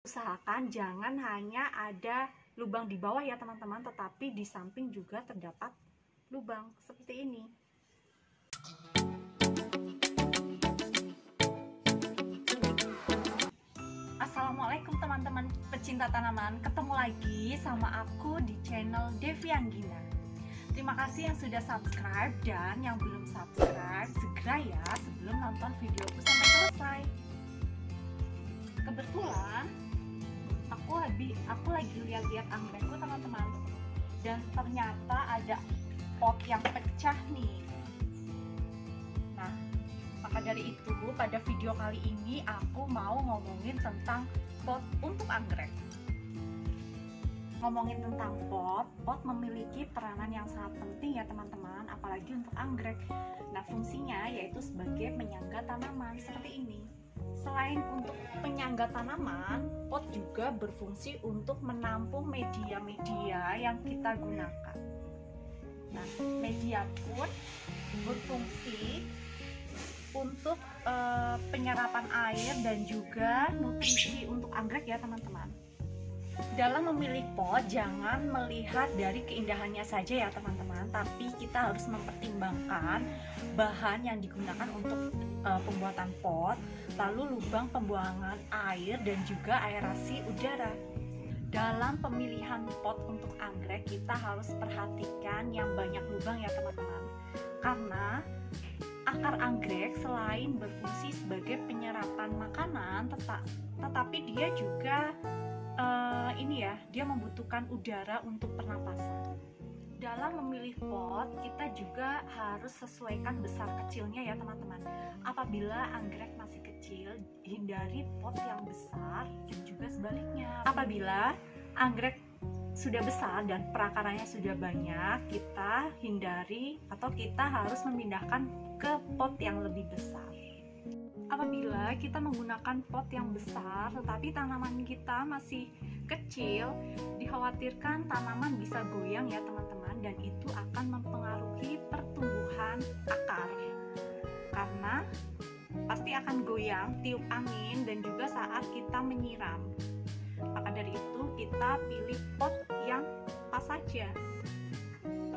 Usahakan jangan hanya ada lubang di bawah ya teman-teman, tetapi di samping juga terdapat lubang seperti ini. Assalamualaikum teman-teman pecinta tanaman, ketemu lagi sama aku di channel Devi Anggina. Terima kasih yang sudah subscribe, dan yang belum subscribe segera ya sebelum nonton videoku sampai selesai. Kebetulan aku lagi lihat-lihat anggrekku teman-teman, dan ternyata ada pot yang pecah nih. Nah, maka dari itu pada video kali ini aku mau ngomongin tentang pot untuk anggrek. Ngomongin tentang pot memiliki peranan yang sangat penting ya teman-teman, apalagi untuk anggrek. Nah, fungsinya yaitu sebagai penyangga tanaman seperti ini. Selain untuk penyangga tanaman, pot juga berfungsi untuk menampung media-media yang kita gunakan. Nah, media pun berfungsi untuk penyerapan air dan juga nutrisi untuk anggrek ya teman-teman. Dalam memilih pot, jangan melihat dari keindahannya saja ya teman-teman, tapi kita harus mempertimbangkan bahan yang digunakan untuk pembuatan pot, lalu lubang pembuangan air dan juga aerasi udara. Dalam pemilihan pot untuk anggrek, kita harus perhatikan yang banyak lubang ya teman-teman, karena akar anggrek selain berfungsi sebagai penyerapan makanan, tetapi dia juga dia membutuhkan udara untuk pernapasan. Dalam memilih pot, kita juga harus sesuaikan besar kecilnya ya teman-teman. Apabila anggrek masih kecil, hindari pot yang besar, dan juga sebaliknya. Apabila anggrek sudah besar dan perakarannya sudah banyak, kita hindari atau kita harus memindahkan ke pot yang lebih besar. Apabila kita menggunakan pot yang besar tetapi tanaman kita masih kecil, dikhawatirkan tanaman bisa goyang ya teman-teman, dan itu akan mempengaruhi pertumbuhan akar, karena pasti akan goyang tiup angin dan juga saat kita menyiram. Maka dari itu kita pilih pot yang pas saja.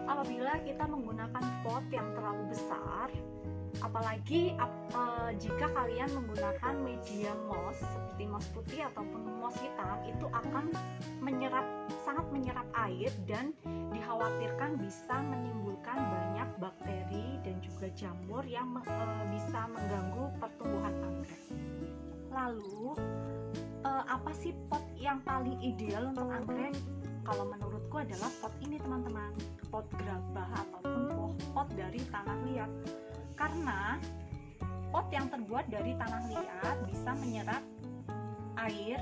Apabila kita menggunakan pot yang terlalu besar, apalagi jika kalian menggunakan media moss seperti moss putih ataupun moss hitam, itu akan sangat menyerap air dan dikhawatirkan bisa menimbulkan banyak bakteri dan juga jamur yang bisa mengganggu pertumbuhan anggrek. Lalu apa sih pot yang paling ideal untuk anggrek? Kalau menurutku adalah pot ini teman-teman, pot gerabah ataupun pot dari tanah liat. Karena pot yang terbuat dari tanah liat bisa menyerap air,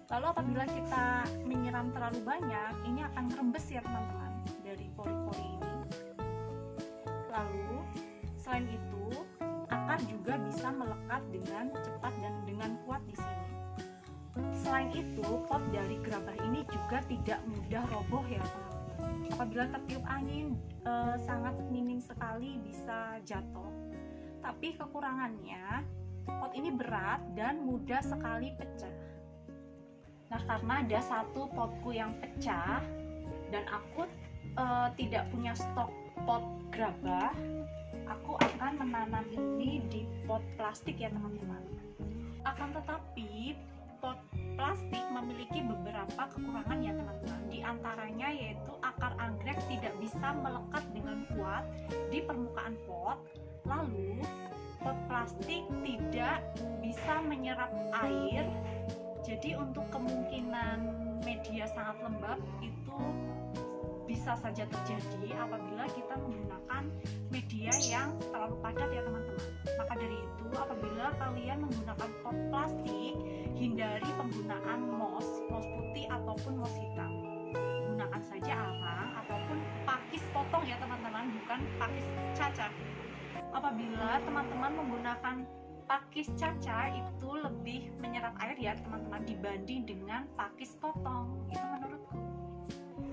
lalu apabila kita menyiram terlalu banyak, ini akan merembes ya teman-teman dari pori-pori ini. Lalu selain itu, akar juga bisa melekat dengan cepat dan dengan kuat di sini. Selain itu, pot dari gerabah ini juga tidak mudah roboh ya teman-teman. Apabila tertiup angin, sangat minim sekali bisa jatuh. Tapi kekurangannya, pot ini berat dan mudah sekali pecah. Nah, karena ada satu potku yang pecah dan aku tidak punya stok pot gerabah, aku akan menanam ini di pot plastik ya teman-teman. Akan tetapi pot plastik memiliki beberapa kekurangan ya teman-teman. Di antaranya yaitu akar anggrek tidak bisa melekat dengan kuat di permukaan pot. Lalu pot plastik tidak bisa menyerap air. Jadi untuk kemungkinan media sangat lembab itu bisa saja terjadi apabila kita menggunakan media yang terlalu padat ya teman-teman. Maka dari itu, apabila kalian menggunakan pot plastik, hindari penggunaan moss putih ataupun moss hitam. Gunakan saja arang ataupun pakis potong ya teman-teman, bukan pakis caca. Apabila teman-teman menggunakan pakis caca, itu lebih menyerap air ya teman-teman dibanding dengan pakis potong, itu menurutku.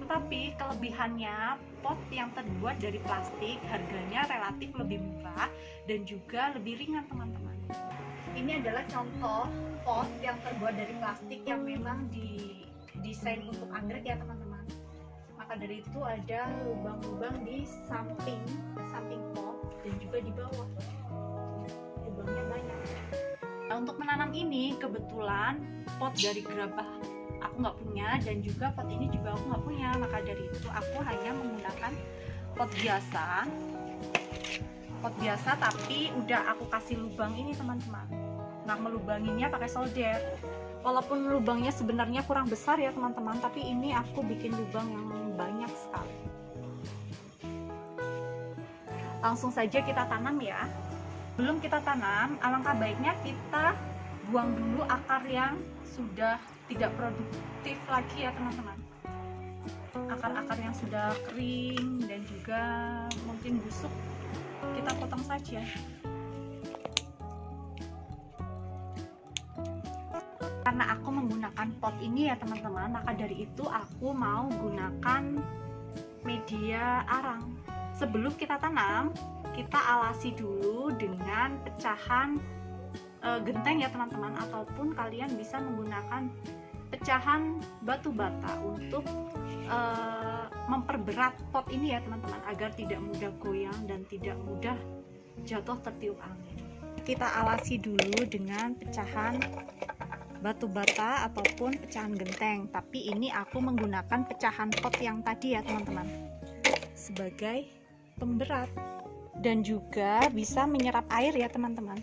Tetapi kelebihannya, pot yang terbuat dari plastik harganya relatif lebih murah dan juga lebih ringan teman-teman. Ini adalah contoh pot yang terbuat dari plastik yang memang didesain untuk anggrek ya teman-teman. Maka dari itu ada lubang-lubang di samping pot dan juga di bawah. Lubangnya banyak. Nah, untuk menanam ini kebetulan pot dari gerabah aku nggak punya, dan juga pot ini juga aku nggak punya. Maka dari itu aku hanya menggunakan pot biasa tapi udah aku kasih lubang ini teman-teman. Nah, melubanginya pakai solder. Walaupun lubangnya sebenarnya kurang besar ya teman-teman, tapi ini aku bikin lubang yang banyak sekali. Langsung saja kita tanam ya. Belum kita tanam, alangkah baiknya kita buang dulu akar yang sudah tidak produktif lagi ya teman-teman. Akar-akar yang sudah kering dan juga mungkin busuk kita potong saja. Karena aku menggunakan pot ini ya teman-teman, maka dari itu aku mau gunakan media arang. Sebelum kita tanam, kita alasi dulu dengan pecahan genteng ya teman-teman, ataupun kalian bisa menggunakan pecahan batu bata untuk memperberat pot ini ya teman-teman, agar tidak mudah goyang dan tidak mudah jatuh tertiup angin. Kita alasi dulu dengan pecahan batu bata ataupun pecahan genteng, tapi ini aku menggunakan pecahan pot yang tadi ya teman-teman sebagai pemberat dan juga bisa menyerap air ya teman-teman.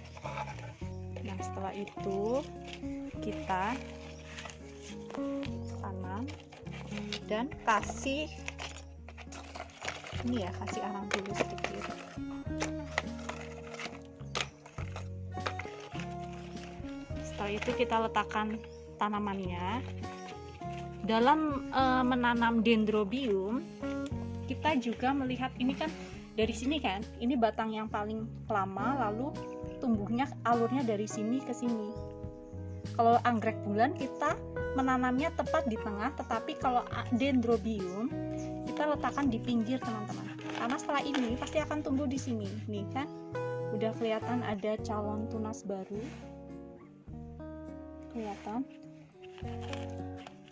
Nah, setelah itu kita tanam dan kasih ini ya, kasih arang dulu sedikit. Setelah itu kita letakkan tanamannya. Dalam menanam dendrobium, kita juga melihat ini kan dari sini kan, ini batang yang paling lama, lalu tumbuhnya alurnya dari sini ke sini. Kalau anggrek bulan kita menanamnya tepat di tengah, tetapi kalau dendrobium kita letakkan di pinggir teman-teman. Karena setelah ini pasti akan tumbuh di sini. Nih kan, udah kelihatan ada calon tunas baru. Kelihatan.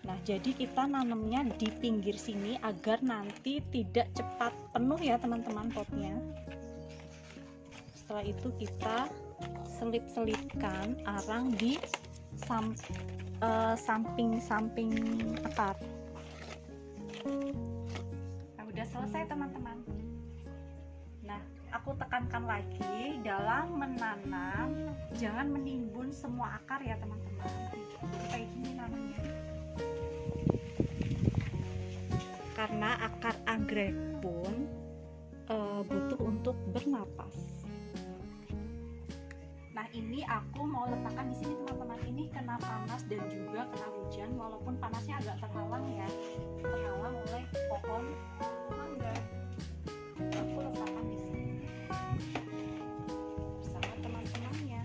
Nah, jadi kita nanamnya di pinggir sini agar nanti tidak cepat penuh ya teman-teman potnya. Setelah itu kita selip-selipkan arang di samping-samping akar. Nah, udah selesai teman-teman. Nah, aku tekankan lagi, dalam menanam jangan menimbun semua akar ya teman-teman. Kayak gini namanya. Karena akar anggrek pun butuh untuk bernapas. Nah, ini aku mau letakkan di sini teman-teman. Ini kena panas dan juga kena hujan, walaupun panasnya agak terhalang ya, terhalang oleh pohon anggrek. Aku letakkan di sini bersama teman-temannya.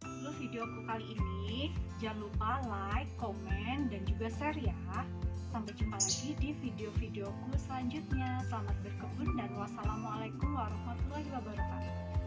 Lalu videoku kali ini jangan lupa like, komen, dan juga share ya. Sampai jumpa lagi di video-videoku selanjutnya. Selamat berkebun dan wassalamualaikum warahmatullahi wabarakatuh.